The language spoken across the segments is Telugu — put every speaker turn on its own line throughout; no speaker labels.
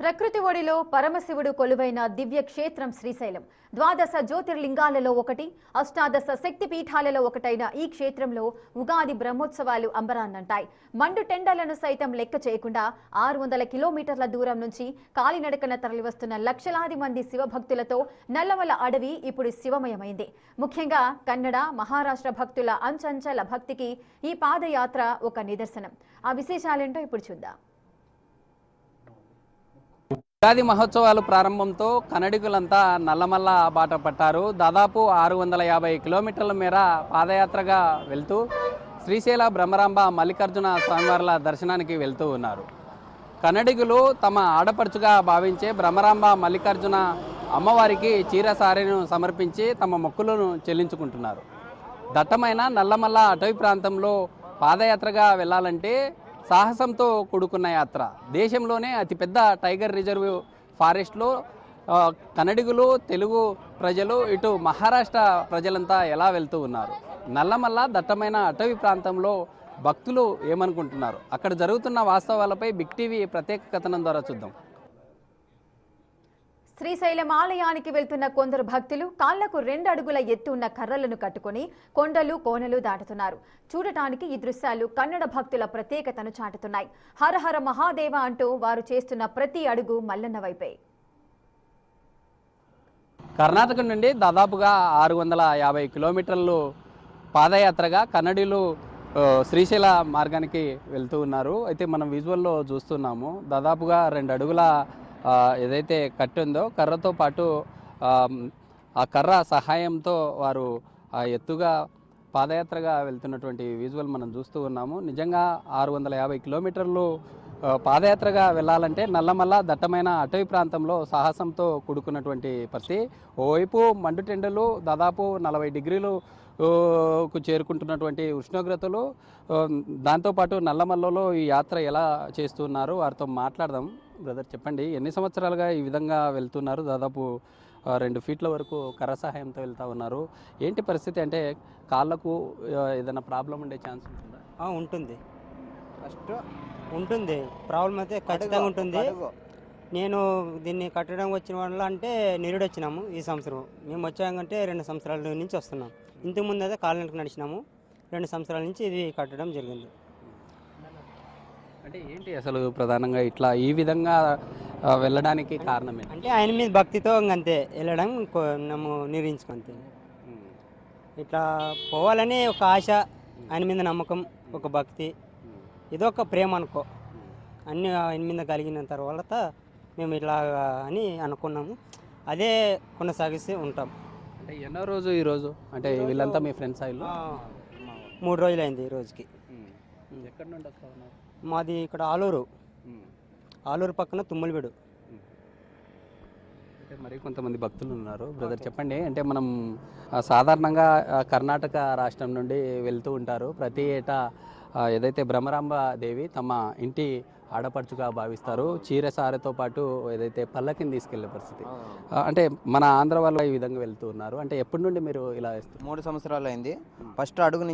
ప్రకృతి ఒడిలో పరమశివుడు కొలువైన దివ్య క్షేత్రం శ్రీశైలం. ద్వాదశ జ్యోతిర్లింగాలలో ఒకటి, అష్టాదశ శక్తి పీఠాలలో ఒకటైన ఈ క్షేత్రంలో ఉగాది బ్రహ్మోత్సవాలు అంబరాన్నంటాయి. మండు టెండలను సైతం లెక్క చేయకుండా 600 కిలోమీటర్ల దూరం నుంచి కాలినడకన తరలివస్తున్న లక్షలాది మంది శివభక్తులతో నల్లమల అడవి ఇప్పుడు శివమయమైంది. ముఖ్యంగా కన్నడ, మహారాష్ట్ర భక్తుల అంచంచల భక్తికి ఈ పాదయాత్ర ఒక నిదర్శనం. ఆ విశేషాలేంటో ఇప్పుడు చూద్దాం.
ఉగాది మహోత్సవాలు ప్రారంభంతో కన్నడిగులంతా నల్లమల్ల బాట పట్టారు. దాదాపు 650 కిలోమీటర్ల మేర పాదయాత్రగా వెళ్తూ శ్రీశైల బ్రహ్మరాంబ మల్లికార్జున స్వామివార్ల దర్శనానికి వెళ్తూ ఉన్నారు. కన్నడిగులు తమ ఆడపడుచుగా భావించే బ్రహ్మరాంబ మల్లికార్జున అమ్మవారికి చీరసారెను సమర్పించి తమ మొక్కులను చెల్లించుకుంటున్నారు. దట్టమైన నల్లమల్ల అటవీ ప్రాంతంలో పాదయాత్రగా వెళ్ళాలంటే సాహసంతో కూడుకున్న యాత్ర. దేశంలోనే అతిపెద్ద టైగర్ రిజర్వ్ ఫారెస్ట్లో కన్నడిగులు, తెలుగు ప్రజలు, ఇటు మహారాష్ట్ర ప్రజలంతా ఎలా వెళ్తూ ఉన్నారు? నల్లమల్ల దట్టమైన అటవీ ప్రాంతంలో భక్తులు ఏమనుకుంటున్నారు? అక్కడ జరుగుతున్న వాస్తవాలపై బిగ్ టీవీ ప్రత్యేక కథనం ద్వారా చూద్దాం.
శ్రీశైలం ఆలయానికి వెళ్తున్న కొందరు భక్తులు కాళ్లకు 2 అడుగుల ఎత్తు ఉన్న కర్రలను కట్టుకుని కొండలు కోనలు దాటుతున్నారు. చూడటానికి ఈ దృశ్యాలు కన్నడ భక్తుల ప్రత్యేకతను చాటుతున్నాయి. హరహర మహాదేవ అంటూ వారు చేస్తున్న ప్రతి అడుగు మల్లన్న వైపే.
కర్ణాటక నుండి దాదాపుగా 650 కిలోమీటర్లు పాదయాత్రగా కన్నడిలు శ్రీశైల మార్గానికి వెళ్తూ ఉన్నారు. అయితే మనం విజువల్లో చూస్తున్నాము, దాదాపుగా 2 అడుగుల ఏదైతే కట్టు ఉందో కర్రతో పాటు ఆ కర్ర సహాయంతో వారు ఎత్తుగా పాదయాత్రగా వెళ్తున్నటువంటి విజువల్ మనం చూస్తూ ఉన్నాము. నిజంగా 650 కిలోమీటర్లు పాదయాత్రగా వెళ్ళాలంటే నల్లమల్ల దట్టమైన అటవీ ప్రాంతంలో సాహసంతో కూడుకున్నటువంటి పరిస్థితి. ఓవైపు మండుటెండలు దాదాపు 40 డిగ్రీలకు చేరుకుంటున్నటువంటి ఉష్ణోగ్రతలు. దాంతోపాటు నల్లమల్లలో ఈ యాత్ర ఎలా చేస్తున్నారు వారితో మాట్లాడదాం. బ్రదర్, చెప్పండి, ఎన్ని సంవత్సరాలుగా ఈ విధంగా వెళ్తున్నారు? దాదాపు 2 ఫీట్ల వరకు కర్ర సహాయంతో వెళ్తూ ఉన్నారు. ఏంటి పరిస్థితి? అంటే కాళ్ళకు ఏదైనా ప్రాబ్లం ఉండే ఛాన్స్ ఉంటుందా?
ఉంటుంది, ఫస్ట్ ఉంటుంది ప్రాబ్లం అయితే ఖచ్చితంగా ఉంటుంది. నేను దీన్ని కట్టడం వచ్చిన వల్ల అంటే నిరుడు వచ్చినాము ఈ సంవత్సరం. మేము వచ్చామంటే 2 సంవత్సరాల నుంచి వస్తున్నాం. ఇంతకుముందు అయితే కాలినడక నడిచినాము. 2 సంవత్సరాల నుంచి ఇది కట్టడం జరిగింది.
అంటే ఏంటి అసలు ప్రధానంగా ఇట్లా ఈ విధంగా వెళ్ళడానికి కారణం ఏంటి?
అంటే ఆయన మీద భక్తితో అంతే వెళ్ళడం మేము నిర్ణయించుకుంతే. ఇట్లా పోవాలని ఒక ఆశ, ఆయన మీద నమ్మకం, ఒక భక్తి, ఇదొక ప్రేమ అనుకో. అన్నీ ఆయన మీద కలిగిన తర్వాత మేము ఇట్లా అని అనుకున్నాము. అదే కొనసాగిస్తూ ఉంటాం.
అంటే ఎన్నో రోజు ఈరోజు? అంటే వీళ్ళంతా మీ ఫ్రెండ్స్ అయ్యి
3 రోజులు అయింది ఈ రోజుకి.
ఎక్కడి నుండి వస్తా ఉన్నారు?
మాది ఇక్కడ ఆలూరు పక్కన తుమ్మలవీడు.
అంటే మరి కొంతమంది భక్తులు ఉన్నారు. బ్రదర్, చెప్పండి, అంటే మనం సాధారణంగా కర్ణాటక రాష్ట్రం నుండి వెళ్తూ ఉంటారు. ప్రతి ఏటా ఏదైతే బ్రహ్మరాంబ దేవి తమ ఇంటి ఆడపడుచుగా భావిస్తారు. చీరసారెతో పాటు ఏదైతే పల్లకిని తీసుకెళ్లే పరిస్థితి. అంటే మన ఆంధ్ర వాళ్ళు ఈ విధంగా వెళ్తూ ఉన్నారు. అంటే ఎప్పటి నుండి మీరు ఇలా వేస్తారు?
3 సంవత్సరాలు అయింది. ఫస్ట్ అడుగు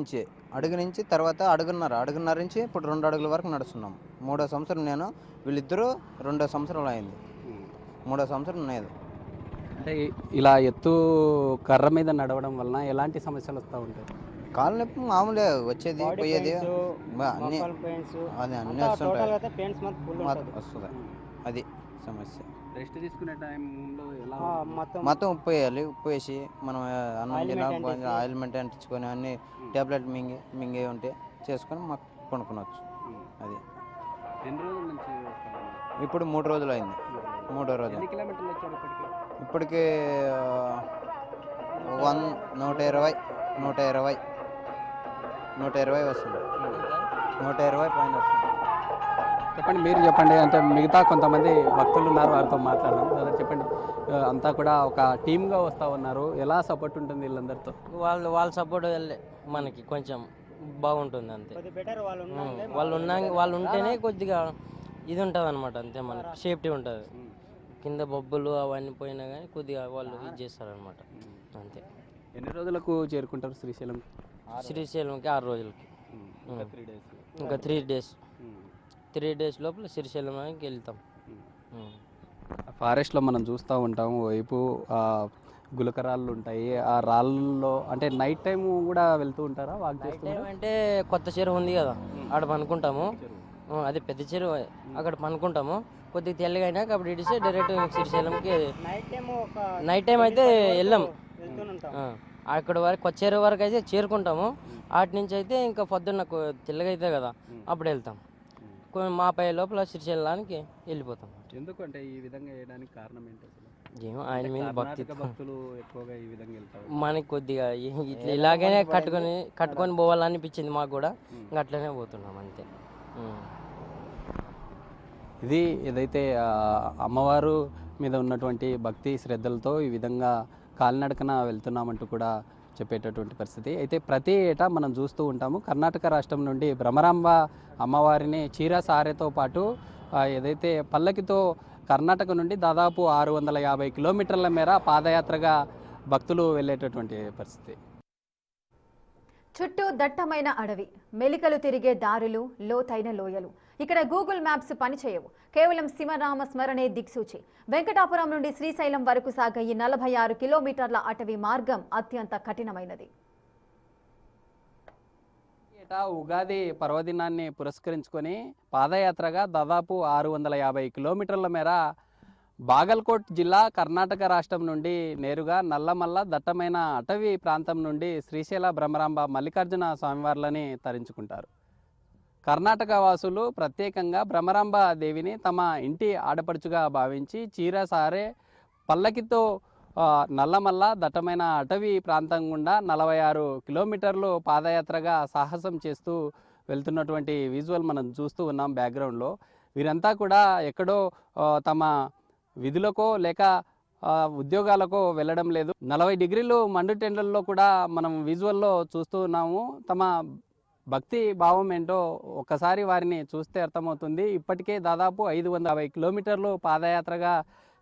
నుంచి తర్వాత అడుగున్నర నుంచి ఇప్పుడు 2 అడుగుల వరకు నడుస్తున్నాం. 3వ సంవత్సరం నేను, వీళ్ళిద్దరూ 2వ సంవత్సరం అయింది. 3వ సంవత్సరం లేదు.
అంటే ఇలా ఎత్తు కర్ర మీద నడవడం వలన ఎలాంటి సమస్యలు వస్తూ ఉంటాయి?
కాళ్ళ నొప్పి మామూలే, వచ్చేది పోయేది అన్నీ వస్తుంది. అది సమస్య.
రెస్ట్ తీసుకునే టైంలో ఎలా
మొత్తం ఉప్పు వేయాలి. ఉప్పు వేసి మనం అన్నం ఆయిల్మెంట్ అంటించుకొని అన్ని టాబ్లెట్ మింగే ఉంటే చేసుకొని మాకు కొనుక్కొనవచ్చు. అది
ఎన్ని రోజుల నుంచి?
ఇప్పుడు 3 రోజులు అయింది. 3వ రోజు.
ఎన్ని కిలోమీటర్లు వచ్చారు
ఇప్పటికి? 120 వస్తుంది. 120 పైన వస్తుంది.
చెప్పండి, మీరు చెప్పండి. అంటే మిగతా కొంతమంది భక్తులు ఉన్నారు, వారితో మాట్లాడదాం. అలా చెప్పండి, అంతా కూడా ఒక టీమ్గా వస్తూ ఉన్నారు. ఎలా సపోర్ట్ ఉంటుంది వీళ్ళందరితో?
వాళ్ళ సపోర్ట్ మనకి కొంచెం బాగుంటుంది అంతే. వాళ్ళు ఉంటేనే కొద్దిగా ఇది ఉంటుంది అనమాట. అంతే, మనకి సేఫ్టీ ఉంటుంది. కింద బొబ్బులు అవన్నీ పోయినా కానీ కొద్దిగా వాళ్ళు ఇది చేస్తారనమాట. అంతే.
ఎన్ని రోజులకు చేరుకుంటారు శ్రీశైలం?
శ్రీశైలంకి 6 రోజులకి. ఇంకా 3 డేస్ లోపల శ్రీశైలంకి వెళ్తాం.
ఫారెస్ట్లో మనం చూస్తూ ఉంటాము వైపు గులకరాళ్ళు ఉంటాయి. ఆ రాళ్ళల్లో అంటే నైట్ టైం కూడా వెళ్తూ ఉంటారా వాక్
నైట్
చేస్తూ?
టైం అంటే కొత్త చెరువు ఉంది కదా, ఆడ పనుకుంటాము. అది పెద్ద చెరువు, అక్కడ పనుకుంటాము. కొద్దిగా తెల్లగా అయినాక అప్పుడు ఇడిసి డైరెక్ట్ శ్రీశైలంకి నైట్ టైం అయితే వెళ్ళాం. అక్కడ వరకు కొత్త చెరువు వరకు అయితే చేరుకుంటాము. వాటి నుంచి అయితే ఇంకా పొద్దున్న తెల్లగా అవుతుంది కదా, అప్పుడు వెళ్తాం. మా పై లోపల శ్రీశైలానికి వెళ్ళిపోతాం.
ఎందుకంటే ఈ విధంగా చేయడానికి కారణం ఏంటి అసలు?
ఏమో ఆయన మీద భక్తి,
భక్తులు ఎక్కువగా ఈ విధంగా వెళ్తారు.
మనకి కొద్దిగా ఇట్లా ఇలాగనే కట్టుకొని పోవాలనిపించింది మాకు కూడా, ఇంకా అట్లనే పోతున్నాం అంతే.
ఇది ఏదైతే అమ్మవారు మీద ఉన్నటువంటి భక్తి శ్రద్ధలతో ఈ విధంగా కాలినడకన వెళ్తున్నామంటూ కూడా చెప్పేటటువంటి పరిస్థితి. అయితే ప్రతి ఏటా మనం చూస్తూ ఉంటాము, కర్ణాటక రాష్ట్రం నుండి భ్రమరాంబ అమ్మవారిని చీర సారెతో పాటు ఏదైతే పల్లకితో కర్ణాటక నుండి దాదాపు 650 కిలోమీటర్ల మేర పాదయాత్రగా భక్తులు వెళ్ళేటటువంటి పరిస్థితి.
చుట్టూ దట్టమైన అడవి, మెలికలు తిరిగే దారులు, లోతైన లోయలు. ఇక్కడ గూగుల్ మ్యాప్స్ పనిచేయవు. కేవలం శివనామ స్మరణే దిక్సూచి. వెంకటాపురం నుండి శ్రీశైలం వరకు సాగే ఈ 46 కిలోమీటర్ల అటవీ మార్గం అత్యంత కఠినమైనది.
ఏటా ఉగాది పర్వదినాన్ని పురస్కరించుకొని పాదయాత్రగా దాదాపు 650 కిలోమీటర్ల మేర బాగల్కోట్ జిల్లా కర్ణాటక రాష్ట్రం నుండి నేరుగా నల్లమల్ల దట్టమైన అటవీ ప్రాంతం నుండి శ్రీశైల భ్రమరాంబ మల్లికార్జున స్వామివార్లని తరించుకుంటారు. కర్ణాటక వాసులు ప్రత్యేకంగా భ్రమరాంబ దేవిని తమ ఇంటి ఆడపడుచుగా భావించి చీర సారే పల్లకితో నల్లమల్ల దట్టమైన అటవీ ప్రాంతం గుండా 46 కిలోమీటర్లు పాదయాత్రగా సాహసం చేస్తూ వెళ్తున్నటువంటి విజువల్ మనం చూస్తూ ఉన్నాం బ్యాక్గ్రౌండ్లో. వీరంతా కూడా ఎక్కడో తమ విధులకో లేక ఉద్యోగాలకో వెళ్ళడం లేదు. 40 డిగ్రీలు మండుటెండల్లో కూడా మనం విజువల్లో చూస్తూ ఉన్నాము. తమ భక్తి భావం ఏంటో ఒక్కసారి వారిని చూస్తే అర్థమవుతుంది. ఇప్పటికే దాదాపు 550 కిలోమీటర్లు పాదయాత్రగా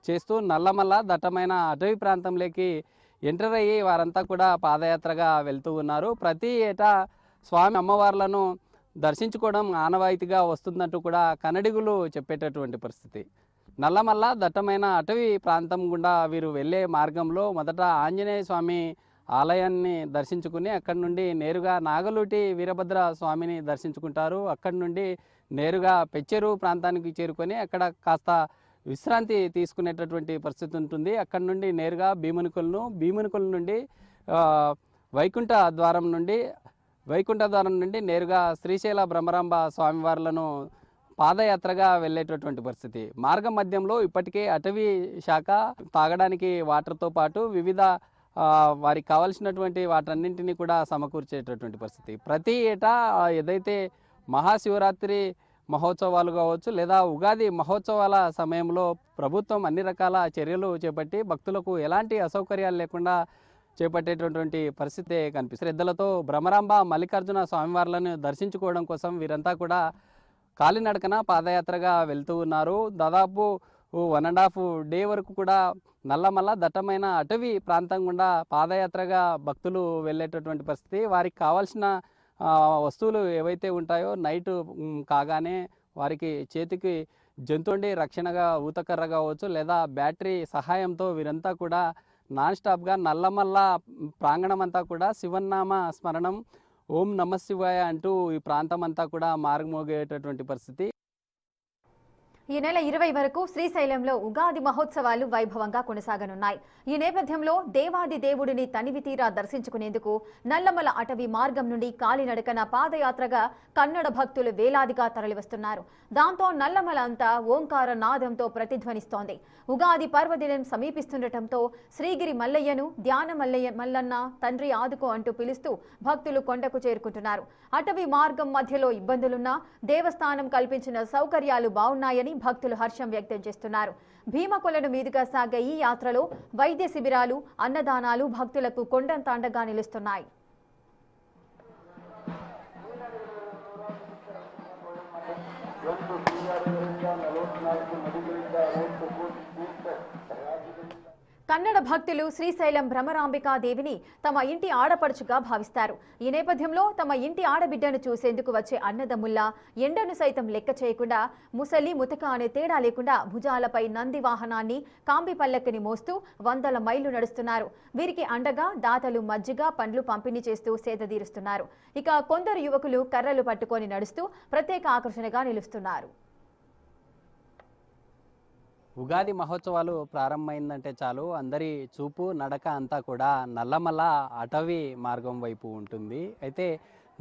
చేస్తూ నల్లమల్ల దట్టమైన అటవీ ప్రాంతంలోకి ఎంటర్ అయ్యి వారంతా కూడా పాదయాత్రగా వెళ్తూ ఉన్నారు. ప్రతి ఏటా స్వామి అమ్మవార్లను దర్శించుకోవడం ఆనవాయితీగా వస్తుందంటూ కూడా కన్నడిగులు చెప్పేటటువంటి పరిస్థితి. నల్లమల్ల దట్టమైన అటవీ ప్రాంతం గుండా వీరు వెళ్ళే మార్గంలో మొదట ఆంజనేయ స్వామి ఆలయాన్ని దర్శించుకుని అక్కడి నుండి నేరుగా నాగలూటి వీరభద్ర స్వామిని దర్శించుకుంటారు. అక్కడి నుండి నేరుగా పెచ్చెరు ప్రాంతానికి చేరుకొని అక్కడ కాస్త విశ్రాంతి తీసుకునేటటువంటి పరిస్థితి ఉంటుంది. అక్కడి నుండి నేరుగా భీమునికొల నుండి వైకుంఠ ద్వారం నుండి నేరుగా శ్రీశైల భ్రమరాంబ స్వామివార్లను పాదయాత్రగా వెళ్ళేటటువంటి పరిస్థితి. మార్గం మధ్యంలో ఇప్పటికే అటవీ శాఖ తాగడానికి వాటర్తో పాటు వివిధ వారికి కావాల్సినటువంటి వాటన్నింటినీ కూడా సమకూర్చేటటువంటి పరిస్థితి. ప్రతి ఏటా ఏదైతే మహాశివరాత్రి మహోత్సవాలు కావచ్చు లేదా ఉగాది మహోత్సవాల సమయంలో ప్రభుత్వం అన్ని రకాల చర్యలు చేపట్టి భక్తులకు ఎలాంటి అసౌకర్యాలు లేకుండా చేపట్టేటటువంటి పరిస్థితి కనిపిస్తుంది. శ్రద్ధలతో భ్రమరాంబ మల్లికార్జున స్వామివార్లను దర్శించుకోవడం కోసం వీరంతా కూడా కాలినడకన పాదయాత్రగా వెళ్తూ ఉన్నారు. దాదాపు 1.5 డే వరకు కూడా నల్లమల్ల దట్టమైన అటవీ ప్రాంతం గుండా పాదయాత్రగా భక్తులు వెళ్ళేటటువంటి పరిస్థితి. వారికి కావాల్సిన వస్తువులు ఏవైతే ఉంటాయో నైట్ కాగానే వారికి చేతికి జంతువుండి రక్షణగా ఊతకర్ర కావచ్చు లేదా బ్యాటరీ సహాయంతో వీరంతా కూడా నాన్ స్టాప్గా నల్లమల్ల ప్రాంగణం అంతా కూడా శివనామ స్మరణం ఓం నమ శివాయ అంటూ ఈ ప్రాంతం అంతా కూడా మారుమోగేటటువంటి పరిస్థితి.
ఈ నెల 20 వరకు శ్రీశైలంలో ఉగాది మహోత్సవాలు వైభవంగా కొనసాగనున్నాయి. ఈ నేపథ్యంలో దేవాది దేవుడిని తనివి తీరా దర్శించుకునేందుకు నల్లమల అటవీ మార్గం నుండి కాలినడకన పాదయాత్రగా కన్నడ భక్తులు వేలాదిగా తరలివస్తున్నారు. దాంతో నల్లమల అంతా ఓంకార నాదంతో ప్రతిధ్వనిస్తోంది. ఉగాది పర్వదినం సమీపిస్తుండటంతో శ్రీగిరి మల్లయ్యను ధ్యాన మల్లన్న తండ్రి ఆదుకో అంటూ పిలుస్తూ భక్తులు కొండకు చేరుకుంటున్నారు. అటవీ మార్గం మధ్యలో ఇబ్బందులున్నా దేవస్థానం కల్పించిన సౌకర్యాలు బాగున్నాయని భక్తులు హర్షం వ్యక్తం చేస్తున్నారు. భీమకొలను మీదుగా సాగే ఈ యాత్రలో వైద్య శిబిరాలు, అన్నదానాలు భక్తులకు కొండంత అండగా నిలుస్తున్నాయి. కన్నడ భక్తులు శ్రీశైలం భ్రమరాంబికా దేవిని తమ ఇంటి ఆడపడుచుగా భావిస్తారు. ఈ నేపథ్యంలో తమ ఇంటి ఆడబిడ్డను చూసేందుకు వచ్చే అన్నదమ్ముల్లా ఎండను సైతం లెక్క చేయకుండా ముసలి ముతక అనే తేడా లేకుండా భుజాలపై నంది వాహనాన్ని కాంబి పల్లకిని మోస్తూ వందల మైళ్లు నడుస్తున్నారు. వీరికి అండగా దాతలు మజ్జిగ పండ్లు పంపిణీ చేస్తూ సేదతీరుస్తున్నారు. ఇక కొందరు యువకులు కర్రలు పట్టుకొని నడుస్తూ ప్రత్యేక ఆకర్షణగా నిలుస్తున్నారు.
ఉగాది మహోత్సవాలు ప్రారంభమైందంటే చాలు అందరి చూపు నడక అంతా కూడా నల్లమల్ల అటవీ మార్గం వైపు ఉంటుంది. అయితే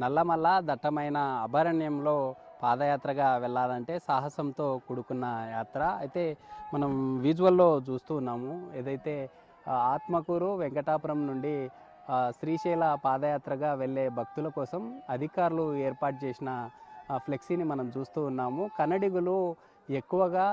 నల్లమల్ల దట్టమైన అభయారణ్యంలో పాదయాత్రగా వెళ్ళాలంటే సాహసంతో కూడుకున్న యాత్ర. అయితే మనం విజువల్లో చూస్తూ ఉన్నాము. ఏదైతే ఆత్మకూరు వెంకటాపురం నుండి శ్రీశైల పాదయాత్రగా వెళ్ళే భక్తుల కోసం అధికారులు ఏర్పాటు చేసిన ఫ్లెక్సీని మనం చూస్తూ ఉన్నాము. కన్నడిగులు ఎక్కువగా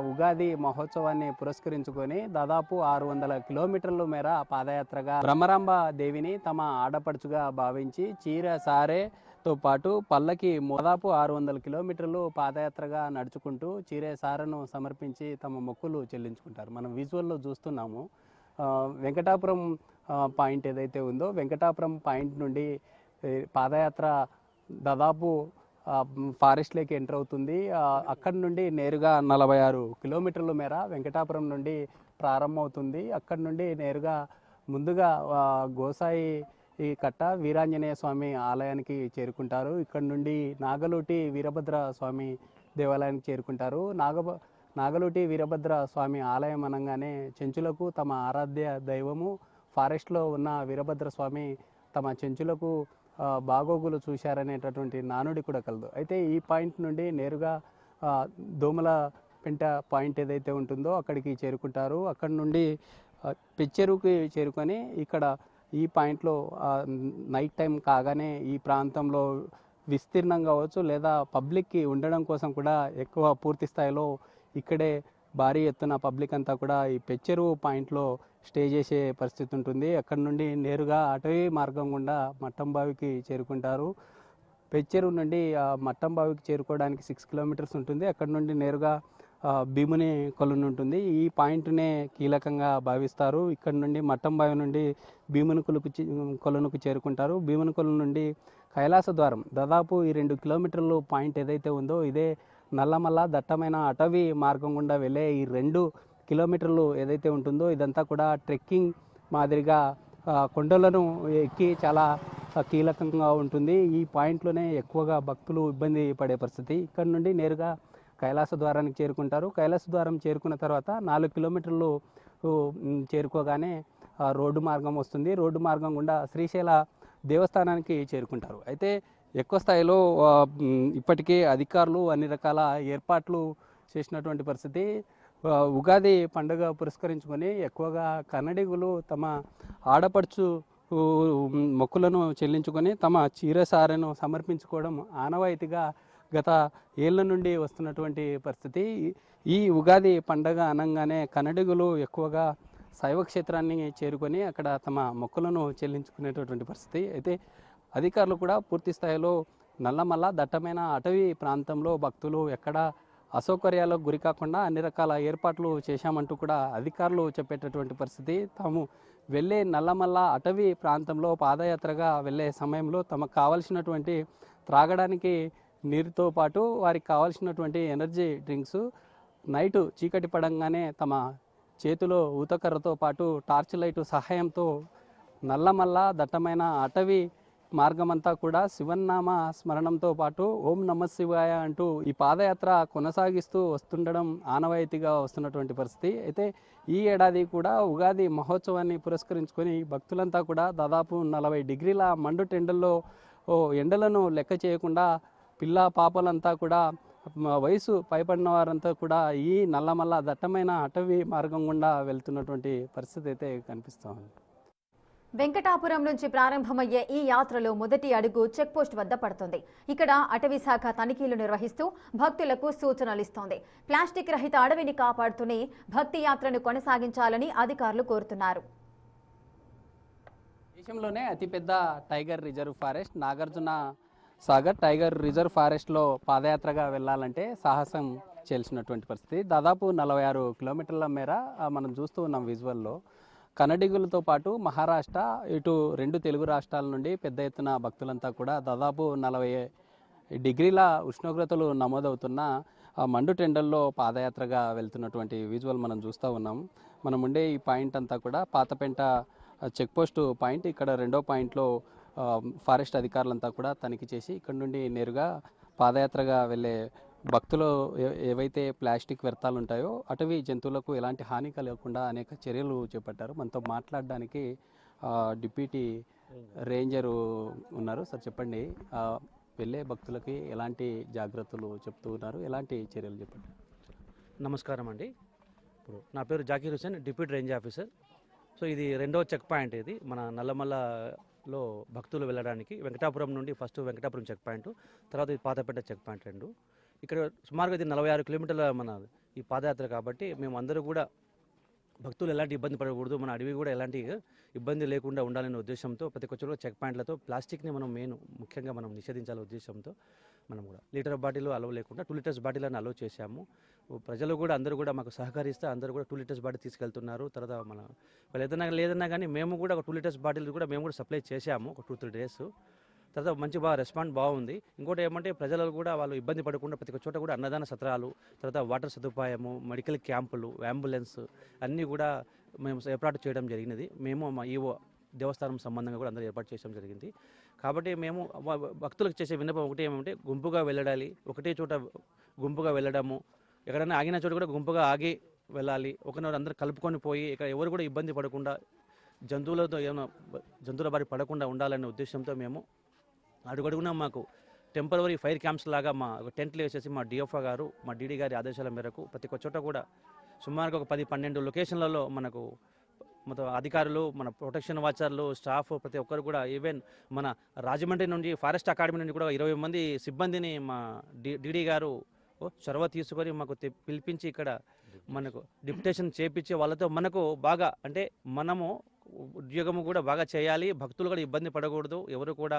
ఉగాది మహోత్సవాన్ని పురస్కరించుకొని దాదాపు 600 కిలోమీటర్ల మేర పాదయాత్రగా భ్రమరాంబ దేవిని తమ ఆడపడుచుగా భావించి చీర సారేతో పాటు పల్లకి దాదాపు 600 కిలోమీటర్లు పాదయాత్రగా నడుచుకుంటూ చీరే సారను సమర్పించి తమ మొక్కులు చెల్లించుకుంటారు. మనం విజువల్లో చూస్తున్నాము. వెంకటాపురం పాయింట్ ఏదైతే ఉందో వెంకటాపురం పాయింట్ నుండి పాదయాత్ర దాదాపు ఫారెస్ట్లోకి ఎంటర్ అవుతుంది. అక్కడి నుండి నేరుగా 46 కిలోమీటర్ల మేర వెంకటాపురం నుండి ప్రారంభమవుతుంది. అక్కడి నుండి నేరుగా ముందుగా గోసాయి కట్ట వీరాంజనేయ స్వామి ఆలయానికి చేరుకుంటారు. ఇక్కడ నుండి నాగలూటి వీరభద్ర స్వామి దేవాలయానికి చేరుకుంటారు. నాగలూటి వీరభద్ర స్వామి ఆలయం అనగానే చెంచులకు తమ ఆరాధ్య దైవము, ఫారెస్ట్లో ఉన్న వీరభద్ర స్వామి తమ చెంచులకు బాగోగులు చూశారనేటటువంటి నానుడి కూడా కలదు. అయితే ఈ పాయింట్ నుండి నేరుగా దోమల పెంట పాయింట్ ఏదైతే ఉంటుందో అక్కడికి చేరుకుంటారు. అక్కడి నుండి పెచ్చెరువుకి చేరుకొని ఇక్కడ ఈ పాయింట్లో నైట్ టైం కాగానే ఈ ప్రాంతంలో విస్తీర్ణం కావచ్చు లేదా పబ్లిక్కి ఉండడం కోసం కూడా ఎక్కువ పూర్తి స్థాయిలో ఇక్కడే భారీ ఎత్తున పబ్లిక్ అంతా కూడా ఈ పెచ్చెరువు పాయింట్లో స్టే చేసే పరిస్థితి ఉంటుంది. అక్కడ నుండి నేరుగా అటవీ మార్గం గుండా మట్టంబావికి చేరుకుంటారు. పెచ్చెరువు నుండి మట్టంబావికి చేరుకోవడానికి 6 కిలోమీటర్స్ ఉంటుంది. అక్కడ నుండి నేరుగా భీముని కొలను ఉంటుంది. ఈ పాయింట్నే కీలకంగా భావిస్తారు. ఇక్కడ నుండి మట్టంబావి నుండి భీముని కొలనుకు చేరుకుంటారు. భీముని కొలను నుండి కైలాస ద్వారం దాదాపు ఈ 2 కిలోమీటర్లు పాయింట్ ఏదైతే ఉందో ఇదే నల్లమల్ల దట్టమైన అటవీ మార్గం గుండా వెళ్ళే ఈ 2 కిలోమీటర్లు ఏదైతే ఉంటుందో ఇదంతా కూడా ట్రెక్కింగ్ మాదిరిగా కొండలను ఎక్కి చాలా కీలకంగా ఉంటుంది. ఈ పాయింట్లోనే ఎక్కువగా భక్తులు ఇబ్బంది పడే పరిస్థితి. ఇక్కడ నుండి నేరుగా కైలాస ద్వారానికి చేరుకుంటారు. కైలాస ద్వారం చేరుకున్న తర్వాత 4 కిలోమీటర్లు చేరుకోగానే రోడ్డు మార్గం వస్తుంది. రోడ్డు మార్గం గుండా శ్రీశైల దేవస్థానానికి చేరుకుంటారు. అయితే ఎక్కువ స్థాయిలో ఇప్పటికే అధికారులు అన్ని రకాల ఏర్పాట్లు చేసినటువంటి పరిస్థితి. ఉగాది పండుగ పురస్కరించుకొని ఎక్కువగా కన్నడిగులు తమ ఆడపడుచు మొక్కులను చెల్లించుకొని తమ చీరసారెను సమర్పించుకోవడం ఆనవాయితీగా గత ఏళ్ల నుండి వస్తున్నటువంటి పరిస్థితి. ఈ ఉగాది పండుగ అనగానే కన్నడిగులు ఎక్కువగా శైవ క్షేత్రాన్ని చేరుకొని అక్కడ తమ మొక్కులను చెల్లించుకునేటటువంటి పరిస్థితి. అయితే అధికారులు కూడా పూర్తి స్థాయిలో నల్లమల్ల దట్టమైన అటవీ ప్రాంతంలో భక్తులు ఎక్కడ అసౌకర్యాలకు గురి కాకుండా అన్ని రకాల ఏర్పాట్లు చేశామంటూ కూడా అధికారులు చెప్పేటటువంటి పరిస్థితి. తాము వెళ్ళే నల్లమల్ల అటవీ ప్రాంతంలో పాదయాత్రగా వెళ్ళే సమయంలో తమకు కావలసినటువంటి త్రాగడానికి నీరుతో పాటు వారికి కావాల్సినటువంటి ఎనర్జీ డ్రింక్స్ నైటు చీకటి పడంగానే తమ చేతిలో ఊతకర్రతో పాటు టార్చ్ లైటు సహాయంతో నల్లమల్ల దట్టమైన అటవీ మార్గమంతా కూడా శివన్నామ స్మరణంతో పాటు ఓం నమ శివాయ అంటూ ఈ పాదయాత్ర కొనసాగిస్తూ వస్తుండడం ఆనవాయితీగా వస్తున్నటువంటి పరిస్థితి. అయితే ఈ ఏడాది కూడా ఉగాది మహోత్సవాన్ని పురస్కరించుకొని భక్తులంతా కూడా దాదాపు 40 డిగ్రీల మండుటెండల్లో ఎండలను లెక్క చేయకుండా పిల్ల పాపలంతా కూడా వయసు పైపడిన వారంతా కూడా ఈ నల్లమల్ల దట్టమైన అటవీ మార్గం గుండా వెళ్తున్నటువంటి పరిస్థితి అయితే కనిపిస్తుంది.
వెంకటాపురం నుంచి ప్రారంభమయ్యే ఈ యాత్రలో మొదటి అడుగు చెక్పోస్ట్ వద్ద పడుతుంది. ఇక్కడ అటవీ శాఖ తనిఖీలు నిర్వహిస్తూ భక్తులకు సూచనలు ఇస్తోంది. ప్లాస్టిక్ రహిత అడవిని కాపాడుతూనే భక్తి యాత్రను కొనసాగించాలని అధికారులు కోరుతున్నారు.
దేశంలోనే అతిపెద్ద tiger reserve forest Nagarjuna Sagar tiger reserve ఫారెస్ట్లో పాదయాత్రగా వెళ్ళాలంటే సాహసం చేయాల్సినటువంటి పరిస్థితి. దాదాపు 46 కిలోమీటర్ల మేర మనం చూస్తూ ఉన్నాం విజువల్లో. కన్నడిగులతో పాటు మహారాష్ట్ర, ఇటు 2 తెలుగు రాష్ట్రాల నుండి పెద్ద ఎత్తున భక్తులంతా కూడా దాదాపు 40 డిగ్రీల ఉష్ణోగ్రతలు నమోదవుతున్న మండు టెండల్లో పాదయాత్రగా వెళ్తున్నటువంటి విజువల్ మనం చూస్తూ ఉన్నాం. మనం ఉండే ఈ పాయింట్ అంతా కూడా పాతపెంట చెక్పోస్ట్ పాయింట్. ఇక్కడ 2వ పాయింట్లో ఫారెస్ట్ అధికారులంతా కూడా తనిఖీ చేసి ఇక్కడ నుండి నేరుగా పాదయాత్రగా వెళ్ళే భక్తులు ఏవైతే ప్లాస్టిక్ వ్యర్థాలు ఉంటాయో అటవీ జంతువులకు ఎలాంటి హాని కలగకుండా అనేక చర్యలు చేపట్టారు. మనతో మాట్లాడడానికి డిప్యూటీ రేంజరు ఉన్నారు. సార్ చెప్పండి, వెళ్ళే భక్తులకి ఎలాంటి జాగ్రత్తలు చెప్తూ ఉన్నారు, ఎలాంటి చర్యలు చెప్పండి?
నమస్కారం అండి. ఇప్పుడు నా పేరు Zakir Hussain, deputy range officer. So ఇది 2వ చెక్ పాయింట్. ఇది మన నల్లమల్లలో భక్తులు వెళ్ళడానికి వెంకటాపురం నుండి ఫస్ట్ వెంకటాపురం చెక్ పాయింట్, తర్వాత ఇది పాతపేట చెక్ పాయింట్ 2. ఇక్కడ సుమారుగా ఇది 46 కిలోమీటర్ల మన ఈ పాదయాత్ర కాబట్టి మేము అందరూ కూడా భక్తులు ఎలాంటి ఇబ్బంది పడకూడదు, మన అడవి కూడా ఎలాంటి ఇబ్బంది లేకుండా ఉండాలనే ఉద్దేశంతో ప్రతి ఒక్క చోట చెక్ పాయింట్లతో ప్లాస్టిక్ని మనం ముఖ్యంగా మనం నిషేధించాలనే ఉద్దేశంతో మనం కూడా లీటర్ బాటిల్ అలవ్ లేకుండా 2 లీటర్స్ బాటిల్ అని అలవ్ చేశాము. ప్రజలు కూడా అందరూ కూడా మాకు సహకరిస్తే అందరూ కూడా 2 లీటర్స్ బాటిల్ తీసుకెళ్తున్నారు. తర్వాత వాళ్ళు లేదన్నా కానీ మేము కూడా ఒక 2 లీటర్స్ బాటిల్ కూడా మేము కూడా సప్లై చేశాము ఒక 2-3 డేస్. తర్వాత మంచి రెస్పాండ్ బాగుంది. ఇంకోటి ఏమంటే ప్రజలు కూడా వాళ్ళు ఇబ్బంది పడకుండా ప్రతి ఒక్క చోట కూడా అన్నదాన సత్రాలు, తర్వాత వాటర్ సదుపాయము, మెడికల్ క్యాంపులు, అంబులెన్స్ అన్నీ కూడా మేము ఏర్పాటు చేయడం జరిగినది. మేము మా ఈవో దేవస్థానం సంబంధంగా కూడా అందరూ ఏర్పాటు చేయడం జరిగింది. కాబట్టి మేము భక్తులకు చేసే విన్నపం ఒకటి ఏమంటే గుంపుగా వెళ్ళాలి, ఒకటే చోట గుంపుగా వెళ్ళడము, ఎక్కడైనా ఆగిన చోట కూడా గుంపుగా ఆగి వెళ్ళాలి, ఒకరినొకరు అందరూ కలుపుకొని పోయి ఇక్కడ ఎవరు కూడా ఇబ్బంది పడకుండా జంతువుల బారి పడకుండా ఉండాలనే ఉద్దేశంతో మేము అడుగడుగునా మాకు టెంపరవరీ ఫైర్ క్యాంప్స్ లాగా మా టెంట్లు వేసేసి మా డిఎఫ్ఓ గారు, మా డీడీ గారి ఆదేశాల మేరకు ప్రతి ఒక్క చోట కూడా సుమారుగా ఒక 10-12 లొకేషన్లలో మనకు మొత్తం అధికారులు, మన ప్రొటెక్షన్ వాచర్లు, స్టాఫ్ ప్రతి ఒక్కరు కూడా, ఈవెన్ మన రాజమండ్రి నుండి ఫారెస్ట్ అకాడమీ నుండి కూడా 20 మంది సిబ్బందిని మా డీడీ గారు చొరవ తీసుకొని మాకు పిలిపించి ఇక్కడ మనకు డిప్యుటేషన్ చేపించి వాళ్ళతో మనకు బాగా అంటే మనము ఉద్యోగము కూడా బాగా చేయాలి, భక్తులు కూడా ఇబ్బంది పడకూడదు, ఎవరు కూడా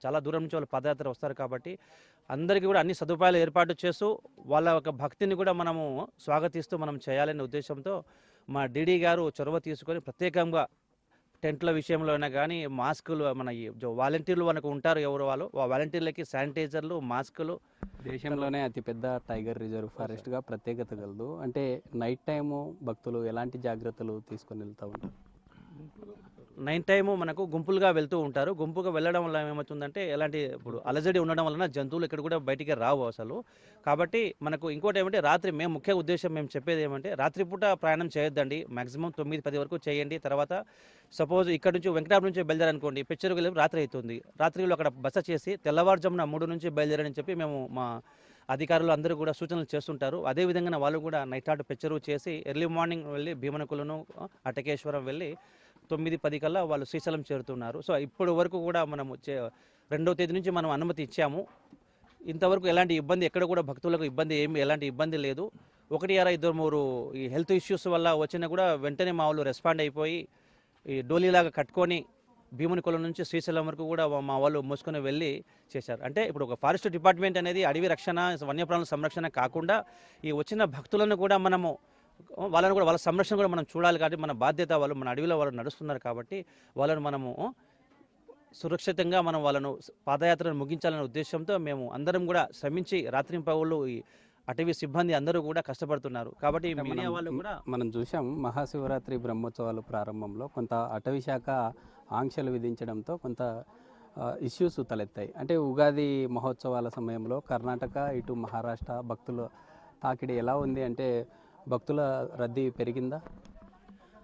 చాలా దూరం నుంచి వాళ్ళు పాదయాత్ర వస్తారు కాబట్టి అందరికీ కూడా అన్ని సదుపాయాలు ఏర్పాటు చేస్తూ వాళ్ళ యొక్క భక్తిని కూడా మనము స్వాగతిస్తూ మనం చేయాలనే ఉద్దేశంతో మా డీడీ గారు చొరవ తీసుకొని ప్రత్యేకంగా టెంట్ల విషయంలో అయినా కానీ మాస్కులు, మన వాలంటీర్లు మనకు ఉంటారు ఎవరు వాళ్ళు, వాలంటీర్లకి శానిటైజర్లు, మాస్కులు.
దేశంలోనే అతిపెద్ద టైగర్ రిజర్వ్ ఫారెస్ట్గా ప్రత్యేకత కలదు. అంటే నైట్ టైము భక్తులు ఎలాంటి జాగ్రత్తలు తీసుకొని వెళ్తూ ఉంటారు?
నైట్ టైము మనకు గుంపులుగా వెళ్తూ ఉంటారు. గుంపుగా వెళ్ళడం వల్ల ఏమవుతుందంటే ఎలాంటి ఇప్పుడు అలజడి ఉండడం వలన జంతువులు ఇక్కడ కూడా బయటికి రావు అసలు. కాబట్టి మనకు ఇంకోటి ఏమంటే రాత్రి మేము ముఖ్య ఉద్దేశం మేము చెప్పేది ఏమంటే రాత్రిపూట ప్రయాణం చేయొద్దండి, మాక్సిమం 9-10 వరకు చేయండి. తర్వాత సపోజ్ ఇక్కడ నుంచి వెంకటాపురం నుంచి బయలుదేరనుకోండి, పెచ్చరుకు వెళ్ళి రాత్రి అవుతుంది, రాత్రిలో అక్కడ బస చేసి తెల్లవారుజామున 3 నుంచి బయలుదేరని చెప్పి మేము మా అధికారులు అందరూ కూడా సూచనలు చేస్తుంటారు. అదేవిధంగా వాళ్ళు కూడా నైట్ ఆట పెచ్చరువు చేసి ఎర్లీ మార్నింగ్ వెళ్ళి భీమనకులను, అటకేశ్వరం వెళ్ళి 9-10 కల్లా వాళ్ళు శ్రీశైలం చేరుతున్నారు. సో ఇప్పటి వరకు కూడా మనము 2వ తేదీ నుంచి మనం అనుమతి ఇచ్చాము. ఇంతవరకు ఎలాంటి ఇబ్బంది ఎక్కడ కూడా భక్తులకు ఎలాంటి ఇబ్బంది లేదు. 1-2-3 ఈ హెల్త్ ఇష్యూస్ వల్ల వచ్చినా కూడా వెంటనే మా వాళ్ళు రెస్పాండ్ అయిపోయి ఈ డోలీలాగా కట్టుకొని భీమునికొలం నుంచి శ్రీశైలం వరకు కూడా మా వాళ్ళు మోసుకొని వెళ్ళి చేశారు. అంటే ఇప్పుడు ఒక ఫారెస్ట్ డిపార్ట్మెంట్ అనేది అడవి రక్షణ, వన్యప్రాణుల సంరక్షణ కాకుండా ఈ వచ్చిన భక్తులను కూడా మనము వాళ్ళని కూడా వాళ్ళ సంరక్షణ కూడా మనం చూడాలి. కాబట్టి మన బాధ్యత, వాళ్ళు మన అడవిలో వాళ్ళు నడుస్తున్నారు కాబట్టి వాళ్ళను మనము సురక్షితంగా మనం వాళ్ళను పాదయాత్రను ముగించాలనే ఉద్దేశంతో మేము అందరం కూడా శ్రమించి రాత్రింపగళ్ళు ఈ అటవీ సిబ్బంది అందరూ కూడా కష్టపడుతున్నారు. కాబట్టి మీడియా వాళ్ళు కూడా
మనం చూసాం మహాశివరాత్రి బ్రహ్మోత్సవాలు ప్రారంభంలో కొంత అటవీ శాఖ ఆంక్షలు విధించడంతో కొంత ఇష్యూస్ తలెత్తాయి. అంటే ఉగాది మహోత్సవాల సమయంలో కర్ణాటక, ఇటు మహారాష్ట్ర భక్తుల తాకిడి ఎలా ఉంది? అంటే భక్తుల రద్దీ పెరిగిందా?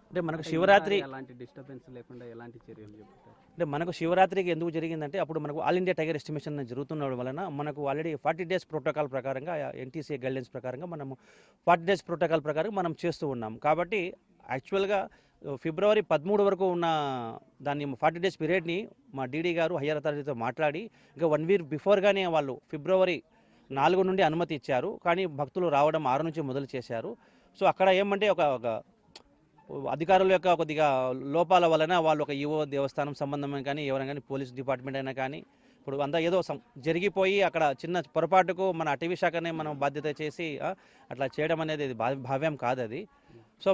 అంటే మనకు శివరాత్రి
ఎలాంటి డిస్టర్బెన్స్ లేకుండా ఎలాంటి చర్యలు చెప్తారు?
అంటే మనకు శివరాత్రికి ఎందుకు జరిగిందంటే అప్పుడు మనకు ఆల్ ఇండియా టైగర్ ఎస్టిమేషన్ జరుగుతుండడం వలన మనకు ఆల్రెడీ 40 డేస్ ప్రోటోకాల్ ప్రకారంగా, ఎన్టీసీ గైడ్లైన్స్ ప్రకారంగా మనము 40 డేస్ ప్రోటోకాల్ ప్రకారం మనం చేస్తూ ఉన్నాం. కాబట్టి యాక్చువల్గా ఫిబ్రవరి 13 వరకు ఉన్న దాన్ని 40 డేస్ పీరియడ్ని మా డీడీ గారు హయ్యర్ అథారిటీతో మాట్లాడి ఇంకా 1 వీక్ బిఫోర్గానే వాళ్ళు ఫిబ్రవరి 4 నుండి అనుమతి ఇచ్చారు. కానీ భక్తులు రావడం 6 నుంచి మొదలు చేశారు. సో అక్కడ ఏమంటే ఒక అధికారుల యొక్క కొద్దిగా లోపాల వలన వాళ్ళు ఒక ఈవో దేవస్థానం సంబంధం కానీ ఎవరైనా కానీ పోలీస్ డిపార్ట్మెంట్ అయినా కానీ ఇప్పుడు అంతా ఏదో జరిగిపోయి అక్కడ చిన్న పొరపాటుకు మన అటవీ శాఖనే మనం బాధ్యత చేసి అట్లా చేయడం అనేది అది భావ్యం కాదు అది. సో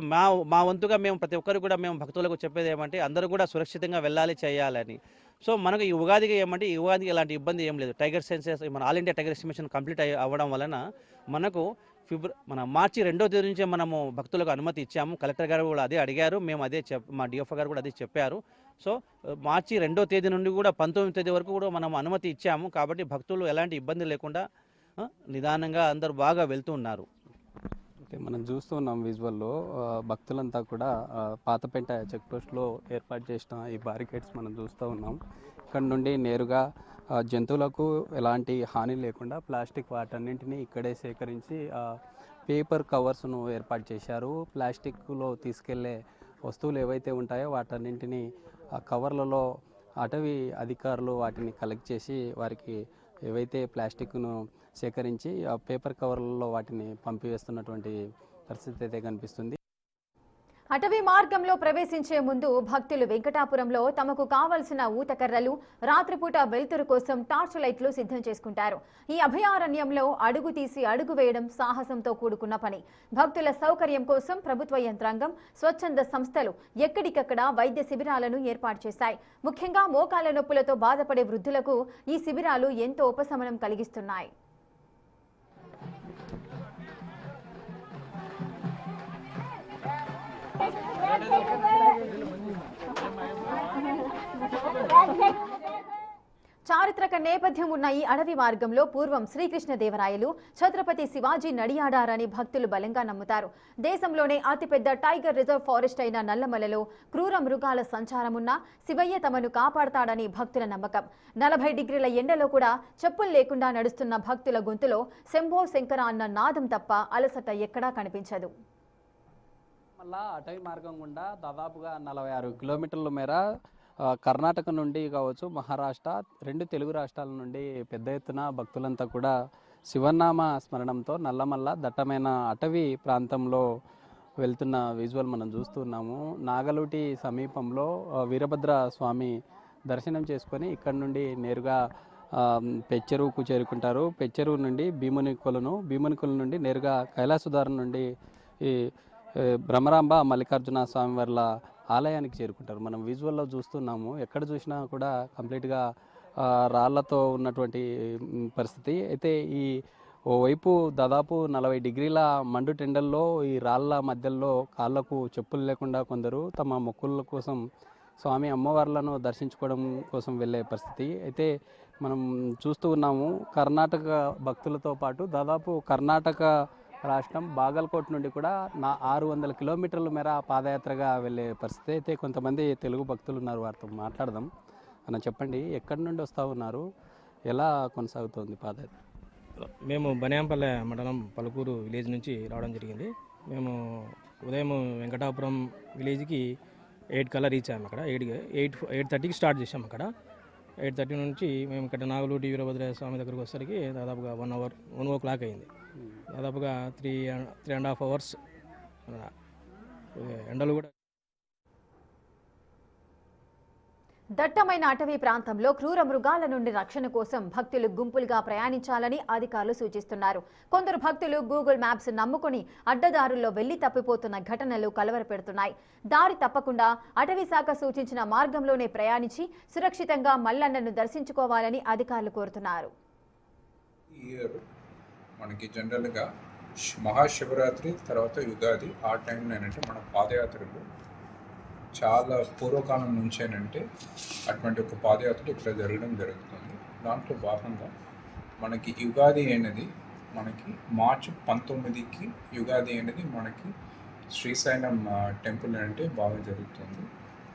మా వంతుగా మేము ప్రతి ఒక్కరు కూడా మేము భక్తులకు చెప్పేది ఏమంటే అందరూ కూడా సురక్షితంగా వెళ్ళాలి చేయాలని. సో మనకు ఈ ఉగాదికి ఏమంటే ఈ ఉగాదికి ఎలాంటి ఇబ్బంది ఏం లేదు. టైగర్ సెన్సెస్ మన all India tiger estimation complete అవ్వడం వలన మనకు మన మార్చి 2వ తేదీ నుంచే మనము భక్తులకు అనుమతి ఇచ్చాము. కలెక్టర్ గారు కూడా అదే అడిగారు, మేము అదే మా డిఎఫ్ఓ గారు కూడా అదే చెప్పారు. సో మార్చి 2వ తేదీ నుండి కూడా 19వ తేదీ వరకు కూడా మనం అనుమతి ఇచ్చాము. కాబట్టి భక్తులు ఎలాంటి ఇబ్బంది లేకుండా నిదానంగా అందరూ బాగా వెళ్తూ ఉన్నారు.
అయితే మనం చూస్తున్నాం విజువల్లో భక్తులంతా కూడా పాతపేట చెక్ పోస్ట్లో ఏర్పాటు చేసిన ఈ బారికేడ్స్ మనం చూస్తూ ఉన్నాం. ఇక్కడ నుండి నేరుగా జంతువులకు ఎలాంటి హాని లేకుండా ప్లాస్టిక్ వాటన్నింటినీ ఇక్కడే సేకరించి పేపర్ కవర్స్ను ఏర్పాటు చేశారు. ప్లాస్టిక్లో తీసుకెళ్లే వస్తువులు ఏవైతే ఉంటాయో వాటన్నింటినీ కవర్లలో అటవీ అధికారులు వాటిని కలెక్ట్ చేసి వారికి ఏవైతే ప్లాస్టిక్ను సేకరించి ఆ పేపర్ కవర్లలో వాటిని పంపివేస్తున్నటువంటి పరిస్థితి అయితే కనిపిస్తుంది.
అటవీ మార్గంలో ప్రవేశించే ముందు భక్తులు వెంకటాపురంలో తమకు కావలసిన ఊతకర్రలు, రాత్రిపూట వెలుతురు కోసం టార్చ్ లైట్లు సిద్ధం చేసుకుంటారు. ఈ అభయారణ్యంలో అడుగు తీసి అడుగు వేయడం సాహసంతో కూడుకున్న పని. భక్తుల సౌకర్యం కోసం ప్రభుత్వ యంత్రాంగం, స్వచ్ఛంద సంస్థలు ఎక్కడికక్కడ వైద్య శిబిరాలను ఏర్పాటు చేశాయి. ముఖ్యంగా మోకాల నొప్పులతో బాధపడే వృద్ధులకు ఈ శిబిరాలు ఎంతో ఉపశమనం కలిగిస్తున్నాయి. చారిత్రక నేపథ్యం ఉన్న ఈ అడవి మార్గంలో పూర్వం శ్రీకృష్ణదేవరాయలు, ఛత్రపతి శివాజీ నడియాడారని భక్తులు బలంగా నమ్ముతారు. దేశంలోనే అతిపెద్ద టైగర్ రిజర్వ్ ఫారెస్ట్ అయిన నల్లమలలో క్రూర మృగాల సంచారమున్న శివయ్య తమను కాపాడతాడని భక్తుల నమ్మకం. 40 డిగ్రీల ఎండలో కూడా చెప్పులు లేకుండా నడుస్తున్న భక్తుల గొంతులో శంభో శంకర అన్న నాదం తప్ప అలసట ఎక్కడా కనిపించదు.
మళ్ళా అటవీ మార్గం గుండా దాదాపుగా 46 కిలోమీటర్ల మేర కర్ణాటక నుండి కావచ్చు, మహారాష్ట్ర, 2 తెలుగు రాష్ట్రాల నుండి పెద్ద ఎత్తున భక్తులంతా కూడా శివనామ స్మరణంతో నల్లమల్ల దట్టమైన అటవీ ప్రాంతంలో వెళ్తున్న విజువల్ మనం చూస్తున్నాము. నాగలుటి సమీపంలో వీరభద్ర స్వామి దర్శనం చేసుకొని ఇక్కడ నుండి నేరుగా పెచ్చెరువుకు చేరుకుంటారు. పెచ్చెరువు నుండి భీమునికొల నుండి నేరుగా కైలాసధారం నుండి ఈ భ్రమరాంబ మల్లికార్జున స్వామి వార్ల ఆలయానికి చేరుకుంటారు. మనం విజువల్లో చూస్తున్నాము, ఎక్కడ చూసినా కూడా కంప్లీట్గా రాళ్లతో ఉన్నటువంటి పరిస్థితి. అయితే ఈ ఓవైపు దాదాపు 40 డిగ్రీల మండు టెండల్లో ఈ రాళ్ల మధ్యలో కాళ్ళకు చెప్పులు లేకుండా కొందరు తమ మొక్కుల కోసం స్వామి అమ్మవార్లను దర్శించుకోవడం కోసం వెళ్ళే పరిస్థితి అయితే మనం చూస్తూ ఉన్నాము. కర్ణాటక భక్తులతో పాటు దాదాపు కర్ణాటక రాష్ట్రం బాగల్కోట్ నుండి కూడా 600 కిలోమీటర్ల మేర పాదయాత్రగా వెళ్ళే పరిస్థితి అయితే కొంతమంది తెలుగు భక్తులు ఉన్నారు, వారితో మాట్లాడదాం. అన్న చెప్పండి, ఎక్కడి నుండి వస్తూ ఉన్నారు, ఎలా కొనసాగుతోంది పాదయాత్ర?
మేము బనియాంపల్లె మండలం పలుకూరు విలేజ్ నుంచి రావడం జరిగింది. మేము ఉదయం వెంకటాపురం విలేజ్కి 8 కల్లా రీచ్ అయ్యాము. అక్కడ 8:30కి స్టార్ట్ చేసాము. అక్కడ 8:30 నుంచి మేము ఇక్కడ నాగలూటి వీరభద్ర స్వామి దగ్గరకు వచ్చేసరికి దాదాపుగా 1 o'clock అయింది. దాదాపుగా 3.5 hours ఎండలు కూడా.
దట్టమైన అటవీ ప్రాంతంలో క్రూర మృగాల నుండి రక్షణ కోసం భక్తులు గుంపులుగా ప్రయాణించాలని అధికారులు సూచిస్తున్నారు. కొందరు భక్తులు గూగుల్ మ్యాప్స్ నమ్ముకుని అడ్డదారుల్లో వెళ్లి తప్పిపోతున్న ఘటనలు కలవరపెడుతున్నాయి. దారి తప్పకుండా అటవీ శాఖ సూచించిన మార్గంలోనే ప్రయాణించి సురక్షితంగా మల్లన్నను దర్శించుకోవాలని అధికారులు కోరుతున్నారు.
మనకి జనరల్గా మహాశివరాత్రి తర్వాత యుగాది ఆ టైంలో ఏంటంటే మన పాదయాత్రలు చాలా పూర్వకాలం నుంచేనంటే అటువంటి ఒక పాదయాత్ర ఇక్కడ జరగడం జరుగుతుంది. దాంట్లో భాగంగా మనకి యుగాది అనేది మనకి మార్చి 19కి యుగాది అనేది మనకి శ్రీశైలం టెంపుల్ అంటే బాగా జరుగుతుంది.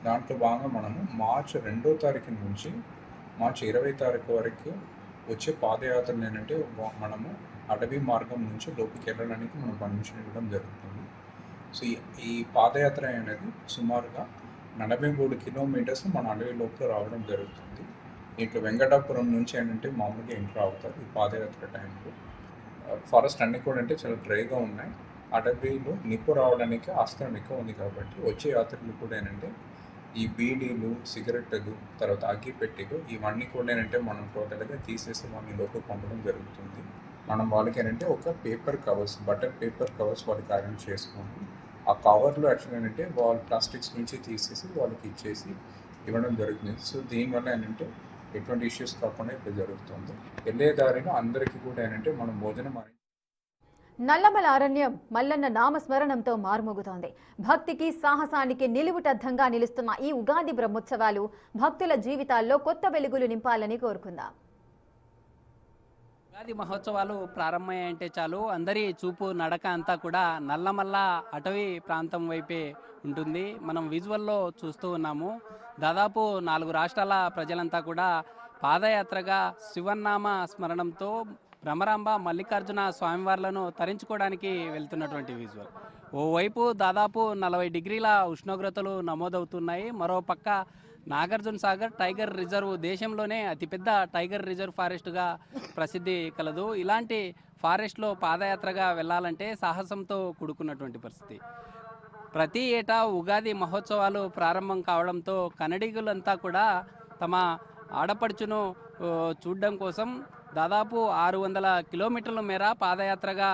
దాంట్లో భాగంగా మనము మార్చి 2వ తారీఖు నుంచి మార్చి 20వ తారీఖు వరకు వచ్చే పాదయాత్రలు ఏంటంటే మనము అటవీ మార్గం నుంచి లోపలికి వెళ్ళడానికి మనం పర్మిషన్ ఇవ్వడం జరుగుతుంది. సో ఈ పాదయాత్ర అనేది సుమారుగా 43 కిలోమీటర్స్ మన అడవి లోపల రావడం జరుగుతుంది. ఇంట్లో వెంకటాపురం నుంచి ఏంటంటే మామూలుగా ఎంటర్ అవుతారు ఈ పాదయాత్ర టైంలో. ఫారెస్ట్ అన్నీ కూడా అంటే చాలా డ్రైగా ఉన్నాయి. అడవిలో నిప్పు రావడానికి ఆస్కారం ఎక్కువ ఉంది కాబట్టి వచ్చే యాత్రికులు కూడా ఏంటంటే ఈ బీడీలు, సిగరెట్లు, తర్వాత అగ్గిపెట్టెలు ఇవన్నీ కూడా ఏంటంటే మనం టోటల్గా తీసేసి వాళ్ళని లోపలికి పంపడం జరుగుతుంది. మనం వాళ్ళకి ఏంటంటే ఒక paper covers, butter paper covers వాళ్ళకి అరేంజ్ చేసుకొని ఆ కవర్లో యాక్చువల్గా ఏంటంటే వాళ్ళు ప్లాస్టిక్స్ నుంచి తీసేసి వాళ్ళకి ఇచ్చేసి ఇవ్వడం జరుగుతుంది. సో దీనివల్ల ఏంటంటే ఎటువంటి ఇష్యూస్ కాకుండా ఇప్పుడు జరుగుతుంది. వెళ్ళే దారిలో అందరికీ కూడా ఏంటంటే మనం భోజనం
నల్లమల అరణ్యం మల్లన్న నామస్మరణంతో మారుమోగుతోంది. భక్తికి సాహసానికి నిలువుటద్దంగా నిలుస్తున్న ఈ ఉగాది బ్రహ్మోత్సవాలు భక్తుల జీవితాల్లో కొత్త వెలుగులు నింపాలని కోరుకుందాం.
ఉగాది మహోత్సవాలు ప్రారంభమయ్యాయంటే చాలు అందరి చూపు నడక అంతా కూడా నల్లమల్ల అటవీ ప్రాంతం వైపే ఉంటుంది. మనం విజువల్లో చూస్తూ ఉన్నాము. దాదాపు 4 రాష్ట్రాల ప్రజలంతా కూడా పాదయాత్రగా శివనామ స్మరణంతో భ్రమరాంబ మల్లికార్జున స్వామివార్లను తరించుకోవడానికి వెళ్తున్నటువంటి విజువల్. ఓవైపు దాదాపు 40 డిగ్రీల ఉష్ణోగ్రతలు నమోదవుతున్నాయి. మరోపక్క నాగార్జున సాగర్ టైగర్ రిజర్వ్ దేశంలోనే అతిపెద్ద టైగర్ రిజర్వ్ ఫారెస్ట్గా ప్రసిద్ధి కలదు. ఇలాంటి ఫారెస్ట్లో పాదయాత్రగా వెళ్ళాలంటే సాహసంతో కూడుకున్నటువంటి పరిస్థితి. ప్రతి ఏటా ఉగాది మహోత్సవాలు ప్రారంభం కావడంతో కన్నడిగులంతా కూడా తమ ఆడపడుచును చూడడం కోసం దాదాపు 600 కిలోమీటర్ల మేర పాదయాత్రగా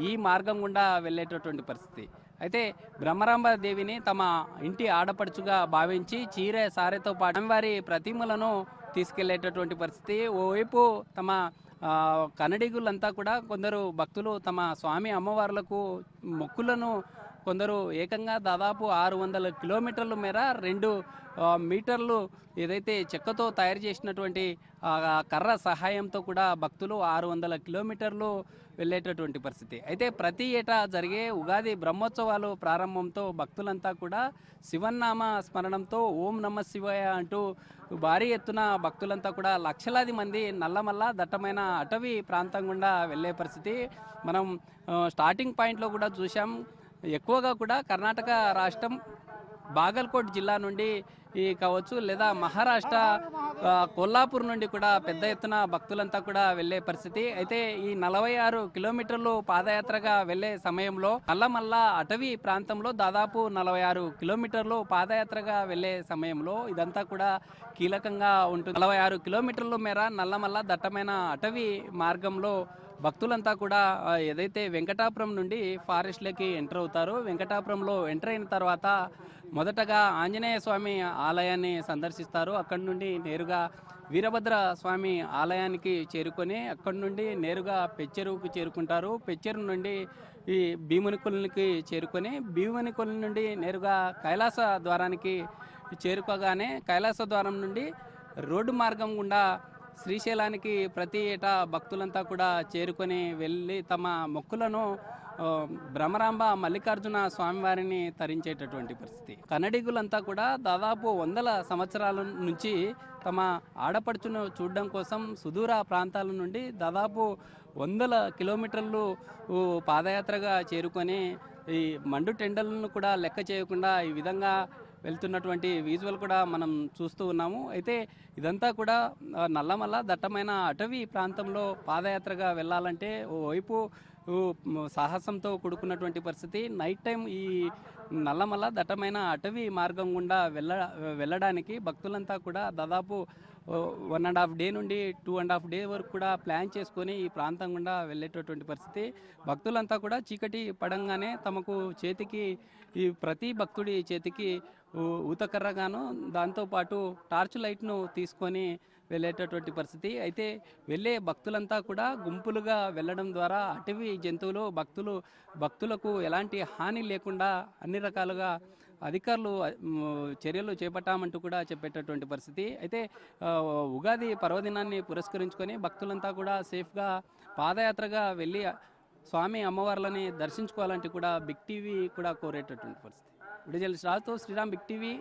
ఈ మార్గం గుండా వెళ్ళేటటువంటి పరిస్థితి. అయితే బ్రహ్మరాంబ దేవిని తమ ఇంటి ఆడపడుచుగా భావించి చీర సారెతో పాటు వారి ప్రతిమలను తీసుకెళ్లేటటువంటి పరిస్థితి. ఓవైపు తమ కన్నడిగులంతా కూడా కొందరు భక్తులు తమ స్వామి అమ్మవార్లకు మొక్కులను కొందరు ఏకంగా దాదాపు 600 కిలోమీటర్ల మేర 2 మీటర్లు ఏదైతే చెక్కతో తయారు చేసినటువంటి కర్ర సహాయంతో కూడా భక్తులు 600 కిలోమీటర్లు వెళ్ళేటటువంటి పరిస్థితి. అయితే ప్రతి ఏటా జరిగే ఉగాది బ్రహ్మోత్సవాలు ప్రారంభంతో భక్తులంతా కూడా శివనామ స్మరణంతో ఓం నమ శివాయ అంటూ భారీ ఎత్తున భక్తులంతా కూడా లక్షలాది మంది నల్లమల్ల దట్టమైన అటవీ ప్రాంతం గుండా వెళ్ళే పరిస్థితి మనం స్టార్టింగ్ పాయింట్లో కూడా చూసాం. ఎక్కువగా కూడా కర్ణాటక రాష్ట్రం బాగల్కోట్ జిల్లా నుండి కావచ్చు లేదా మహారాష్ట్ర కొల్లాపూర్ నుండి కూడా పెద్ద ఎత్తున భక్తులంతా కూడా వెళ్ళే పరిస్థితి. అయితే ఈ 46 కిలోమీటర్లు పాదయాత్రగా వెళ్ళే సమయంలో నల్లమల్ల అటవీ ప్రాంతంలో దాదాపు 46 కిలోమీటర్లు పాదయాత్రగా వెళ్ళే సమయంలో ఇదంతా కూడా కీలకంగా ఉంటుంది. 46 కిలోమీటర్ల మేర నల్లమల్ల దట్టమైన అటవీ మార్గంలో భక్తులంతా కూడా ఏదైతే వెంకటాపురం నుండి ఫారెస్ట్లోకి ఎంటర్ అవుతారో వెంకటాపురంలో ఎంటర్ అయిన తర్వాత మొదటగా ఆంజనేయ స్వామి ఆలయాన్ని సందర్శిస్తారు. అక్కడి నుండి నేరుగా వీరభద్ర స్వామి ఆలయానికి చేరుకొని అక్కడి నుండి నేరుగా పెచ్చెరువుకు చేరుకుంటారు. పెచ్చెరు నుండి ఈ భీమునికొల్లికి చేరుకొని భీమునికొల్లి నుండి నేరుగా కైలాస ద్వారానికి చేరుకోగానే కైలాస ద్వారం నుండి రోడ్డు మార్గం గుండా శ్రీశైలానికి ప్రతి ఏటా భక్తులంతా కూడా చేరుకొని వెళ్ళి తమ మొక్కులను భ్రమరాంబ మల్లికార్జున స్వామివారిని తరించేటటువంటి పరిస్థితి. కన్నడిగులంతా కూడా దాదాపు 100 సంవత్సరాల నుంచి తమ ఆడపడుచును చూడడం కోసం సుదూర ప్రాంతాల నుండి దాదాపు 100 కిలోమీటర్లు పాదయాత్రగా చేరుకొని ఈ మండు టెండలను కూడా లెక్క చేయకుండా ఈ విధంగా వెళ్తున్నటువంటి విజువల్ కూడా మనం చూస్తూ ఉన్నాము. అయితే ఇదంతా కూడా నల్లమల్ల దట్టమైన అటవీ ప్రాంతంలో పాదయాత్రగా వెళ్ళాలంటే ఓవైపు సాహసంతో కూడుకున్నటువంటి పరిస్థితి. నైట్ టైం ఈ నల్లమల్ల దట్టమైన అటవీ మార్గం గుండా వెళ్ళడానికి భక్తులంతా కూడా దాదాపు 1.5 డే నుండి 2.5 డే వరకు కూడా ప్లాన్ చేసుకొని ఈ ప్రాంతం గుండా వెళ్ళేటటువంటి పరిస్థితి. భక్తులంతా కూడా చీకటి పడంగానే తమకు చేతికి ఈ ప్రతి భక్తుడి చేతికి ఊతకర్రగాను దాంతోపాటు టార్చ్ లైట్ను తీసుకొని వెళ్ళేటటువంటి పరిస్థితి. అయితే వెళ్ళే భక్తులంతా కూడా గుంపులుగా వెళ్ళడం ద్వారా అటవీ జంతువులు భక్తులకు ఎలాంటి హాని లేకుండా అన్ని రకాలుగా అధికారులు చర్యలు చేపట్టామంటూ కూడా చెప్పేటటువంటి పరిస్థితి. అయితే ఉగాది పర్వదినాన్ని పురస్కరించుకొని భక్తులంతా కూడా సేఫ్గా పాదయాత్రగా వెళ్ళి స్వామి అమ్మవార్లని దర్శించుకోవాలంటే కూడా బిగ్ టీవీ కూడా కోరేటటువంటి పరిస్థితి. విడుదల రాజుతో శ్రీరామ్, బిగ్ టీవీ.